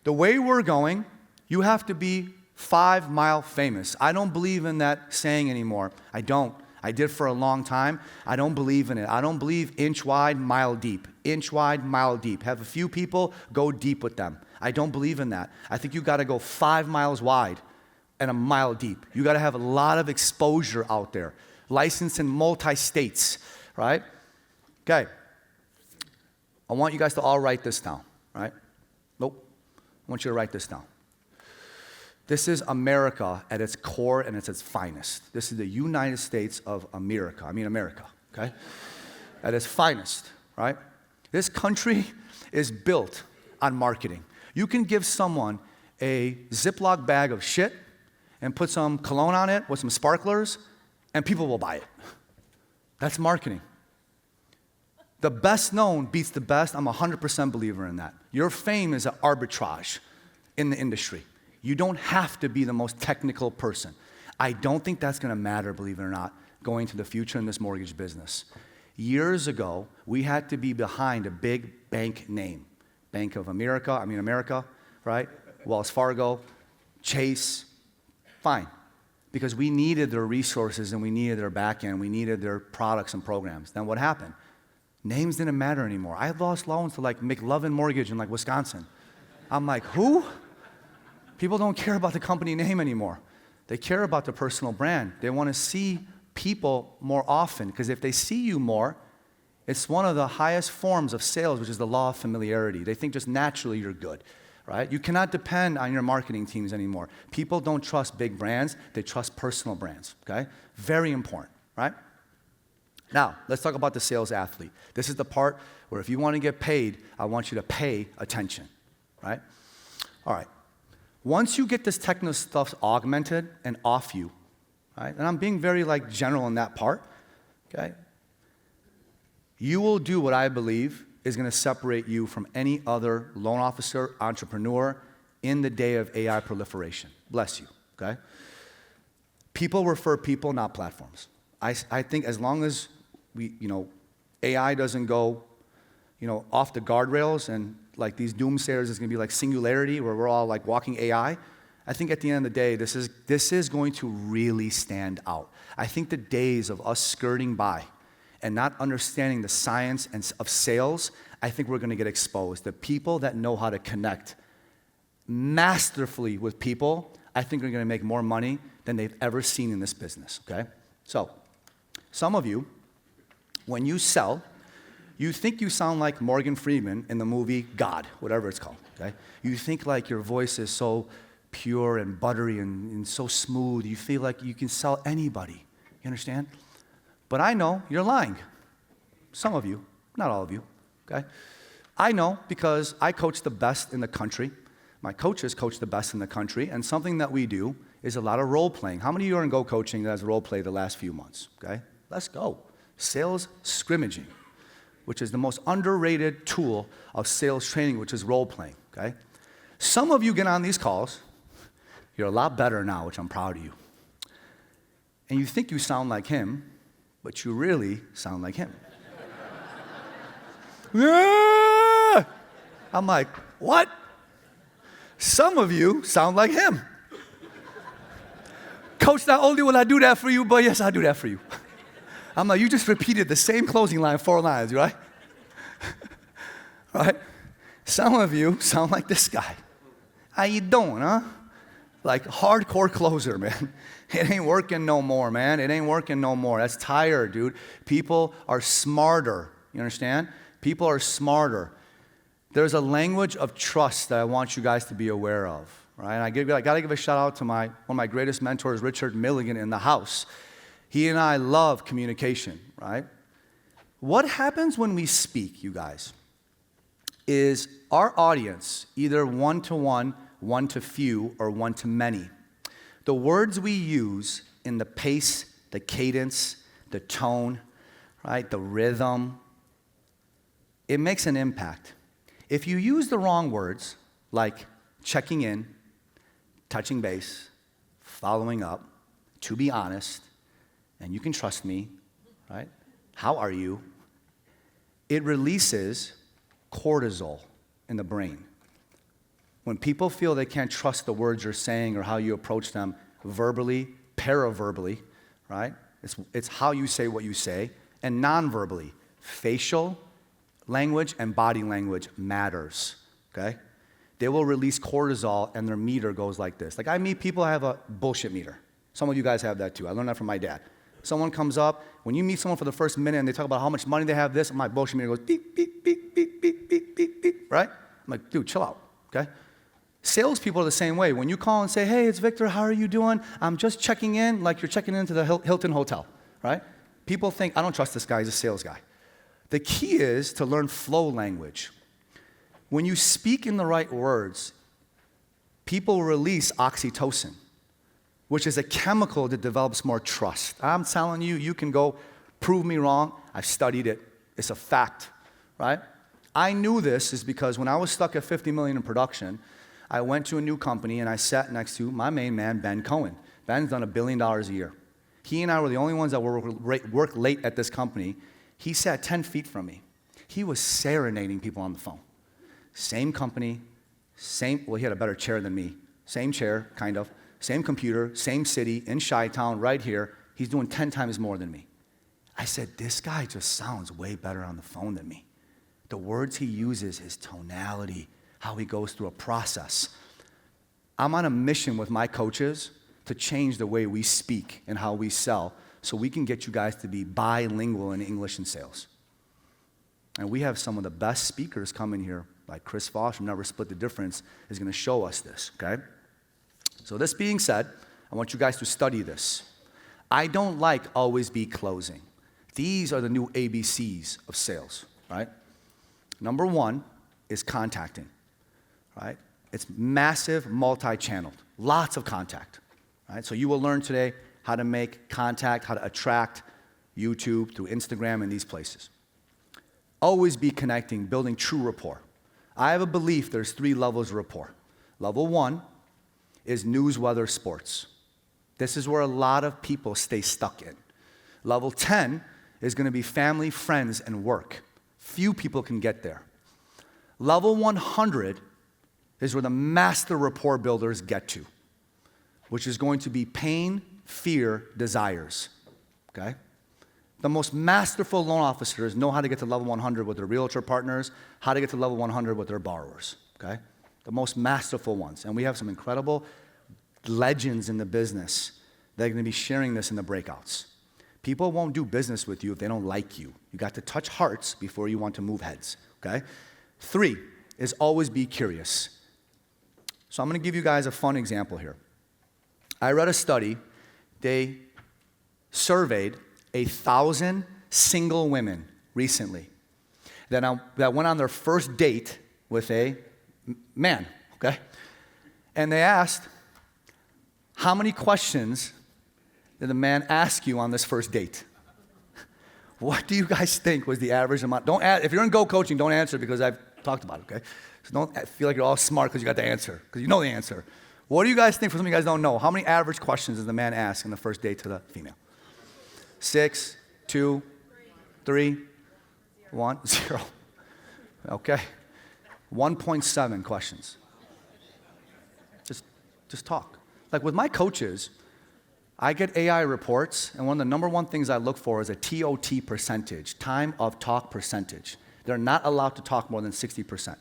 The way we're going, you have to be 5-mile famous. I don't believe in that saying anymore. I don't. I did for a long time. I don't believe in it. I don't believe inch wide, mile deep. Inch wide, mile deep. Have a few people, go deep with them. I don't believe in that. I think you got to go 5 miles wide and a mile deep. You got to have a lot of exposure out there. Licensed in multi-states, right? Okay. I want you guys to all write this down, right? Nope. I want you to write this down. This is America at its core and at its finest. This is the United States of America. I mean America, okay? At its finest, right? This country is built on marketing. You can give someone a Ziploc bag of shit and put some cologne on it with some sparklers, and people will buy it. That's marketing. The best known beats the best. I'm a 100% believer in that. Your fame is an arbitrage in the industry. You don't have to be the most technical person. I don't think that's going to matter, believe it or not, going to the future in this mortgage business. Years ago, we had to be behind a big bank name. Bank of America, right? Wells Fargo, Chase, fine. Because we needed their resources and we needed their back end, we needed their products and programs. Then what happened? Names didn't matter anymore. I lost loans to like McLovin Mortgage in like Wisconsin. I'm like, who? People don't care about the company name anymore. They care about the personal brand. They want to see people more often, because if they see you more, it's one of the highest forms of sales, which is the law of familiarity. They think just naturally you're good, right? You cannot depend on your marketing teams anymore. People don't trust big brands. They trust personal brands, okay? Very important, right? Now, let's talk about the sales athlete. This is the part where if you want to get paid, I want you to pay attention, right? All right. Once you get this technical stuff augmented and off you, right? And I'm being very like general in that part, okay? You will do what I believe is going to separate you from any other loan officer, entrepreneur in the day of AI proliferation. Bless you, okay? People refer people, not platforms. I think as long as AI doesn't go, off the guardrails and like these doomsayers is going to be like singularity where we're all like walking AI, I think at the end of the day, this is going to really stand out. I think the days of us skirting by and not understanding the science of sales, I think we're going to get exposed. The people that know how to connect masterfully with people, I think are going to make more money than they've ever seen in this business, okay? So, some of you, when you sell, you think you sound like Morgan Freeman in the movie God, whatever it's called, okay? You think like your voice is so pure and buttery and so smooth. You feel like you can sell anybody. You understand? But I know you're lying. Some of you, not all of you, okay? I know because I coach the best in the country. My coaches coach the best in the country, and something that we do is a lot of role playing. How many of you are in Go Coaching that has role play the last few months, okay? Let's go. Sales scrimmaging, which is the most underrated tool of sales training, which is role playing, okay? Some of you get on these calls, you're a lot better now, which I'm proud of you. And you think you sound like him, but you really sound like him. I'm like, what? Some of you sound like him. Coach, not only will I do that for you, but yes, I'll do that for you. I'm like, you just repeated the same closing line 4 lines, right? Right? Some of you sound like this guy. How you doing, huh? Like hardcore closer, man. It ain't working no more, man. It ain't working no more. That's tired, dude. People are smarter. You understand? People are smarter. There's a language of trust that I want you guys to be aware of, right? And I got to give a shout out to one of my greatest mentors, Richard Milligan, in the house. He and I love communication, right? What happens when we speak, you guys, is our audience, either one-to-one, one-to-few, or one-to-many. The words we use in the pace, the cadence, the tone, right, the rhythm, it makes an impact. If you use the wrong words, like checking in, touching base, following up, to be honest, and you can trust me, right? How are you? It releases cortisol in the brain. When people feel they can't trust the words you're saying or how you approach them verbally, paraverbally, right? It's how you say what you say, and non-verbally, facial language and body language matters, okay? they will release cortisol and their meter goes like this. Like I meet people who have a bullshit meter. Some of you guys have that too. I learned that from my dad. Someone comes up, when you meet someone for the first minute and they talk about how much money they have, my bullshit meter goes beep, beep, beep, beep, beep, beep, beep, beep, right? I'm like, dude, chill out, okay? Salespeople are the same way. When you call and say, hey, it's Victor, how are you doing? I'm just checking in, like you're checking into the Hilton Hotel, right? People think, I don't trust this guy, he's a sales guy. The key is to learn flow language. When you speak in the right words, people release oxytocin, which is a chemical that develops more trust. I'm telling you, you can go prove me wrong. I've studied it. It's a fact, right? I knew this is because when I was stuck at 50 million in production, I went to a new company and I sat next to my main man, Ben Cohen. Ben's done $1 billion a year. He and I were the only ones that worked late at this company. He sat 10 feet from me. He was serenading people on the phone. Same company, well, he had a better chair than me. Same chair, kind of. Same computer, same city, in Chi-Town, right here. He's doing 10 times more than me. I said, this guy just sounds way better on the phone than me. The words he uses, his tonality, how he goes through a process. I'm on a mission with my coaches to change the way we speak and how we sell so we can get you guys to be bilingual in English and sales. And we have some of the best speakers coming here, like Chris Foss from Never Split the Difference, is going to show us this, okay? So this being said, I want you guys to study this. I don't like always be closing. These are the new ABCs of sales, right? Number one is contacting, right? It's massive, multi-channeled, lots of contact, right? So you will learn today how to make contact, how to attract YouTube, through Instagram, and these places. Always be connecting, building true rapport. I have a belief there's 3 levels of rapport. Level 1 is news, weather, sports. This is where a lot of people stay stuck in. Level 10 is going to be family, friends, and work. Few people can get there. Level 100 is where the master rapport builders get to, which is going to be pain, fear, desires, okay? The most masterful loan officers know how to get to level 100 with their realtor partners, how to get to level 100 with their borrowers, okay? The most masterful ones. And we have some incredible legends in the business that are going to be sharing this in the breakouts. People won't do business with you if they don't like you. You got to touch hearts before you want to move heads, okay? 3 is always be curious. So I'm going to give you guys a fun example here. I read a study. They surveyed 1,000 single women recently that went on their first date with a man, okay? And they asked, how many questions did the man ask you on this first date? What do you guys think was the average amount? Don't ask, if you're in Go Coaching, don't answer because I've talked about it, okay? So don't feel like you're all smart because you got the answer, because you know the answer. What do you guys think, for some of you guys don't know, how many average questions does the man ask on the first date to the female? 6, 2, 3, 1, 0. Okay. 1.7 questions. Just talk. Like with my coaches, I get AI reports, and one of the number one things I look for is a TOT percentage, time of talk percentage. They're not allowed to talk more than 60%.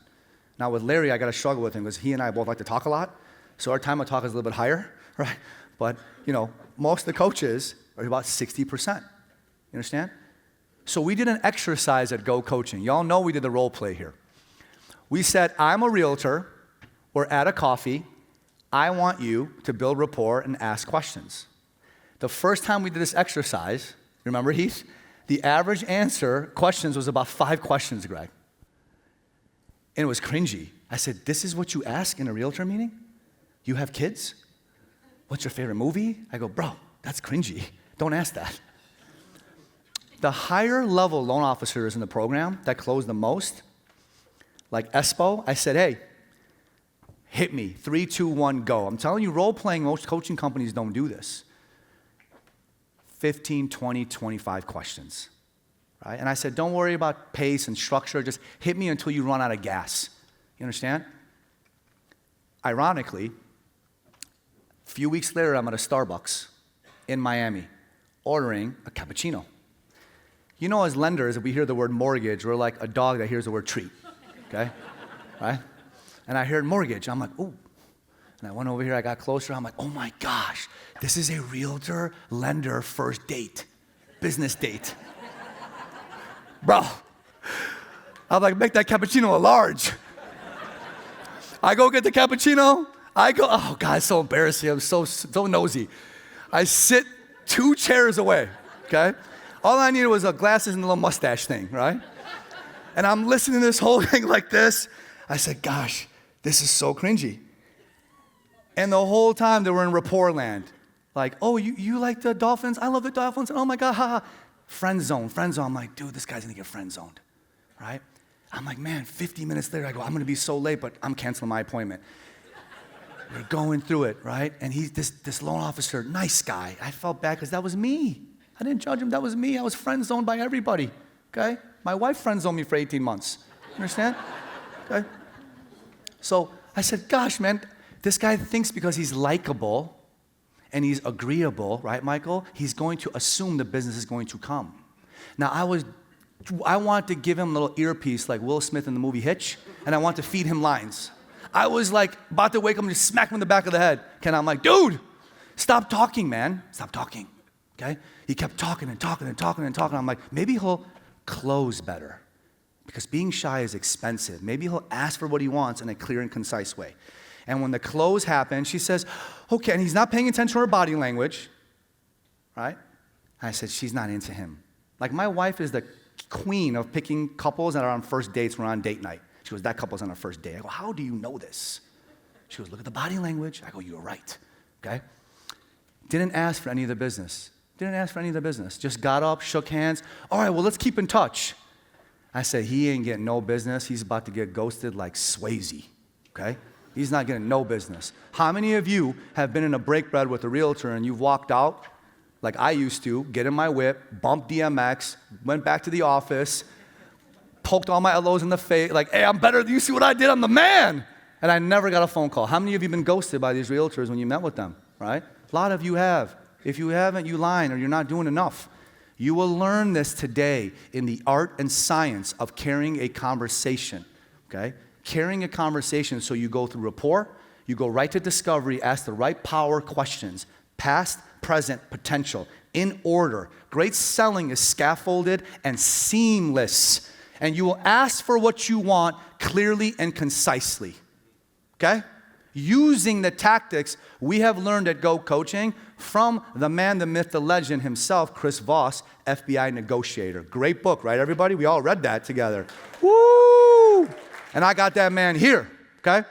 Now with Larry, I got to struggle with him because he and I both like to talk a lot, so our time of talk is a little bit higher, right? But, you know, most of the coaches are about 60%. You understand? So we did an exercise at Go Coaching. Y'all know we did the role play here. We said, I'm a realtor, we're at a coffee, I want you to build rapport and ask questions. The first time we did this exercise, remember Heath? The average answer questions was about 5 questions, Greg. And it was cringy. I said, this is what you ask in a realtor meeting? You have kids? What's your favorite movie? I go, bro, that's cringy. Don't ask that. The higher level loan officers in the program that close the most, like Espo, I said, hey, hit me, 3, 2, 1, go. I'm telling you, role-playing, most coaching companies don't do this. 15, 20, 25 questions, right? And I said, don't worry about pace and structure, just hit me until you run out of gas. You understand? Ironically, a few weeks later, I'm at a Starbucks in Miami ordering a cappuccino. You know, as lenders, if we hear the word mortgage, we're like a dog that hears the word treat, okay? Right? And I heard mortgage. I'm like, ooh. And I went over here, I got closer. I'm like, oh my gosh, this is a realtor lender first date, business date. Bro, I'm like, make that cappuccino a large. I go get the cappuccino. Oh God, it's so embarrassing. I'm so nosy. I sit 2 chairs away, okay? All I needed was a glasses and a little mustache thing, right? And I'm listening to this whole thing like this. I said, gosh, this is so cringy. And the whole time they were in rapport land. Like, oh, you like the Dolphins? I love the Dolphins. Oh my God, haha. Friend zone. I'm like, dude, this guy's gonna get friend zoned, right? I'm like, man, 50 minutes later, I go, I'm gonna be so late, but I'm canceling my appointment. We're going through it, right? And he's this loan officer, nice guy. I felt bad because that was me. I didn't judge him, that was me. I was friend zoned by everybody, okay? My wife friend zoned me for 18 months, understand? Okay? So I said, gosh, man, this guy thinks because he's likable and he's agreeable, right, Michael? He's going to assume the business is going to come. Now, I wanted to give him a little earpiece like Will Smith in the movie Hitch, and I wanted to feed him lines. I was like about to wake up and just smack him in the back of the head. I'm like, dude, stop talking, man. Stop talking, okay? He kept talking and talking and talking and talking. I'm like, maybe he'll close better because being shy is expensive. Maybe he'll ask for what he wants in a clear and concise way. And when the close happened, she says, okay, and he's not paying attention to her body language, right? I said, she's not into him. Like my wife is the queen of picking couples that are on first dates when we're on date night. She goes, that couple's on a first date. I go, how do you know this? She goes, look at the body language. I go, you're right, okay? Didn't ask for any of the business. Just got up, shook hands. All right, well, let's keep in touch. I said, he ain't getting no business. He's about to get ghosted like Swayze, okay? He's not getting no business. How many of you have been in a break bread with a realtor and you've walked out like I used to, get in my whip, bump DMX, went back to the office, poked all my LOs in the face, like, hey, I'm better than you, see what I did, I'm the man. And I never got a phone call. How many of you have been ghosted by these realtors when you met with them, right? A lot of you have. If you haven't, you lying or you're not doing enough. You will learn this today in the art and science of carrying a conversation, okay? Carrying a conversation so you go through rapport, you go right to discovery, ask the right power questions, past, present, potential, in order. Great selling is scaffolded and seamless. And you will ask for what you want clearly and concisely, okay? Using the tactics we have learned at Go Coaching from the man, the myth, the legend himself, Chris Voss, FBI negotiator. Great book, right, everybody? We all read that together. Woo! And I got that man here, okay?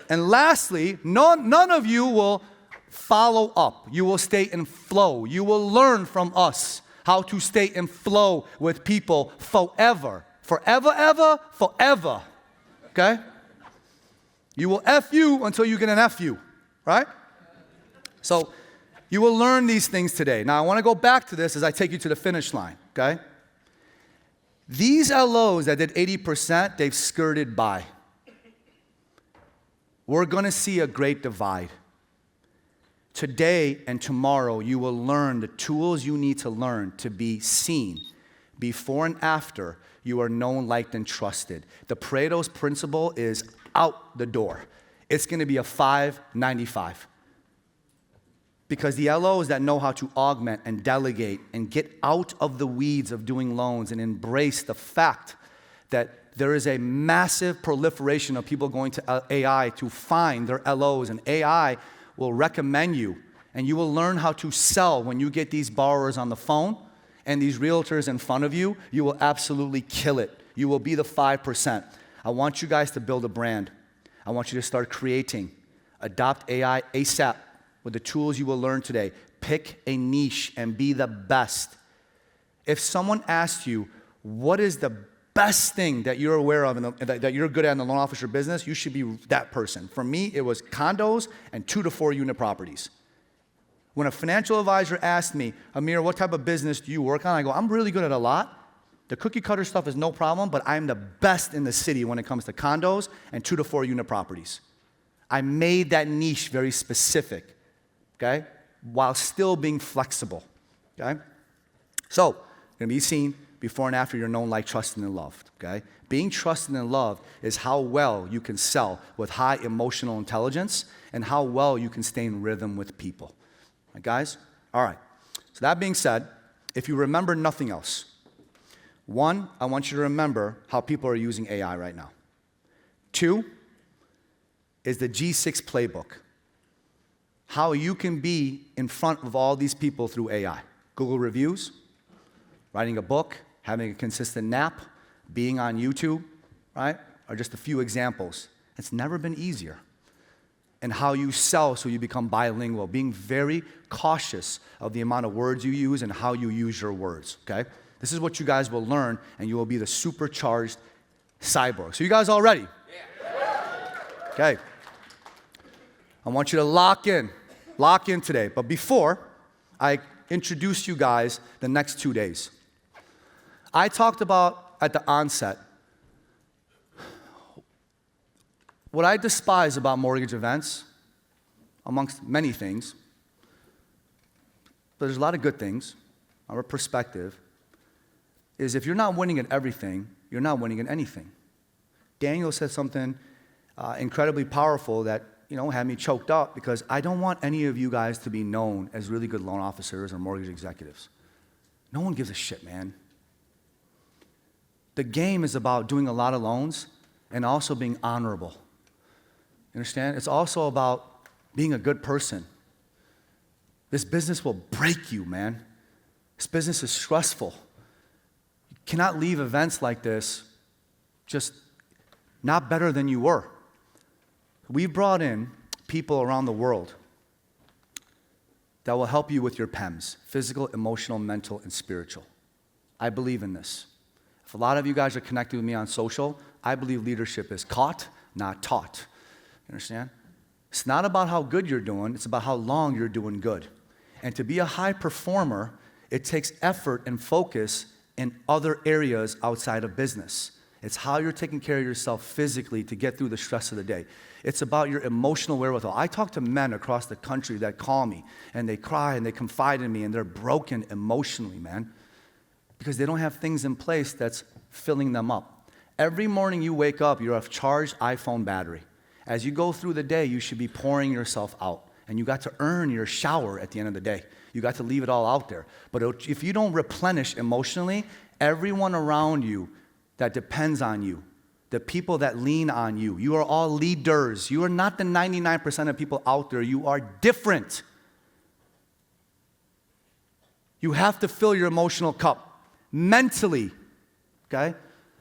And lastly, none of you will follow up. You will stay in flow. You will learn from us how to stay in flow with people forever. Forever, ever, forever, okay? You will F you until you get an F you, right? So you will learn these things today. Now, I want to go back to this as I take you to the finish line, okay? These LOs that did 80%, they've skirted by. We're going to see a great divide. Today and tomorrow, you will learn the tools you need to learn to be seen. Before and after, you are known, liked, and trusted. The Pareto's principle is out the door. It's going to be a 5-95. Because the LOs that know how to augment and delegate and get out of the weeds of doing loans and embrace the fact that there is a massive proliferation of people going to AI to find their LOs, and AI will recommend you, and you will learn how to sell when you get these borrowers on the phone and these realtors in front of you. You will absolutely kill it. You will be the 5%. I want you guys to build a brand. I want you to start creating. Adopt AI ASAP with the tools you will learn today. Pick a niche and be the best. If someone asks you, what is the best thing that you're aware of and that you're good at in the loan officer business, you should be that person. For me, it was condos and 2 to 4 unit properties. When a financial advisor asked me, Amir, what type of business do you work on? I go, I'm really good at a lot. The cookie cutter stuff is no problem, but I'm the best in the city when it comes to condos and 2 to 4 unit properties. I made that niche very specific, while still being flexible, So, you're gonna be seen before and after you're known, liked, trusted, and loved, okay? Being trusted and loved is how well you can sell with high emotional intelligence and how well you can stay in rhythm with people. Right, guys? All right. So that being said, if you remember nothing else, one, I want you to remember how people are using AI right now. Two is the G6 Playbook. How you can be in front of all these people through AI. Google reviews, writing a book, having a consistent nap, being on YouTube, right? Are just a few examples. It's never been easier. And how you sell so you become bilingual, being very cautious of the amount of words you use and how you use your words, okay? This is what you guys will learn, and you will be the supercharged cyborg. So you guys all ready? Okay. I want you to lock in today. But before I introduce you guys the next 2 days, I talked about at the onset what I despise about mortgage events, amongst many things, but there's a lot of good things, our perspective, is if you're not winning at everything, you're not winning at anything. Daniel said something incredibly powerful that had me choked up, because I don't want any of you guys to be known as really good loan officers or mortgage executives. No one gives a shit, man. The game is about doing a lot of loans and also being honorable. You understand? It's also about being a good person. This business will break you, man. This business is stressful. You cannot leave events like this just not better than you were. We've brought in people around the world that will help you with your PEMs, physical, emotional, mental, and spiritual. I believe in this. If a lot of you guys are connected with me on social, I believe leadership is caught, not taught. You understand? It's not about how good you're doing, it's about how long you're doing good. And to be a high performer, it takes effort and focus in other areas outside of business. It's how you're taking care of yourself physically to get through the stress of the day. It's about your emotional wherewithal. I talk to men across the country that call me, and they cry, and they confide in me, and they're broken emotionally, man, because they don't have things in place that's filling them up. Every morning you wake up, you're a charged iPhone battery. As you go through the day, you should be pouring yourself out, and you got to earn your shower at the end of the day. You got to leave it all out there. But if you don't replenish emotionally, everyone around you that depends on you, the people that lean on you, you are all leaders. You are not the 99% of people out there. You are different. You have to fill your emotional cup mentally, okay?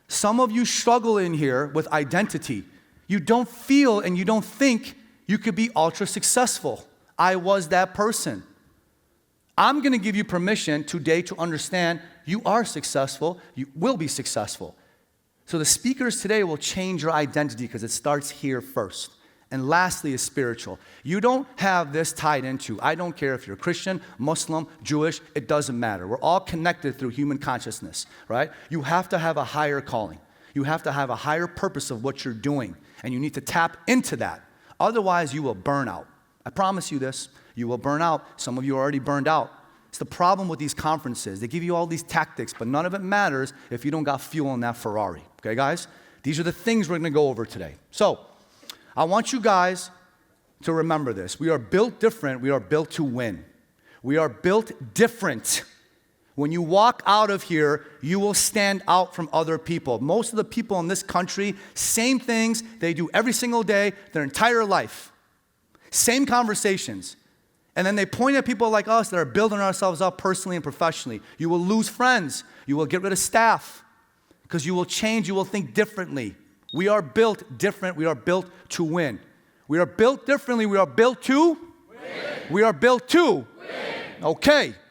Some of you struggle in here with identity. You don't feel and you don't think you could be ultra successful. I was that person. I'm going to give you permission today to understand you are successful, you will be successful. So the speakers today will change your identity because it starts here first. And lastly is spiritual. You don't have this tied into, I don't care if you're Christian, Muslim, Jewish, it doesn't matter. We're all connected through human consciousness, right? You have to have a higher calling. You have to have a higher purpose of what you're doing. And you need to tap into that. Otherwise, you will burn out. I promise you this. You will burn out. Some of you are already burned out. It's the problem with these conferences. They give you all these tactics, but none of it matters if you don't got fuel in that Ferrari. Okay, guys? These are the things we're going to go over today. So, I want you guys to remember this. We are built different. We are built to win. We are built different. When you walk out of here, you will stand out from other people. Most of the people in this country, same things they do every single day, their entire life. Same conversations. And then they point at people like us that are building ourselves up personally and professionally. You will lose friends. You will get rid of staff because you will change. You will think differently. We are built different. We are built to win. We are built differently. We are built to win. We are built to win. Okay.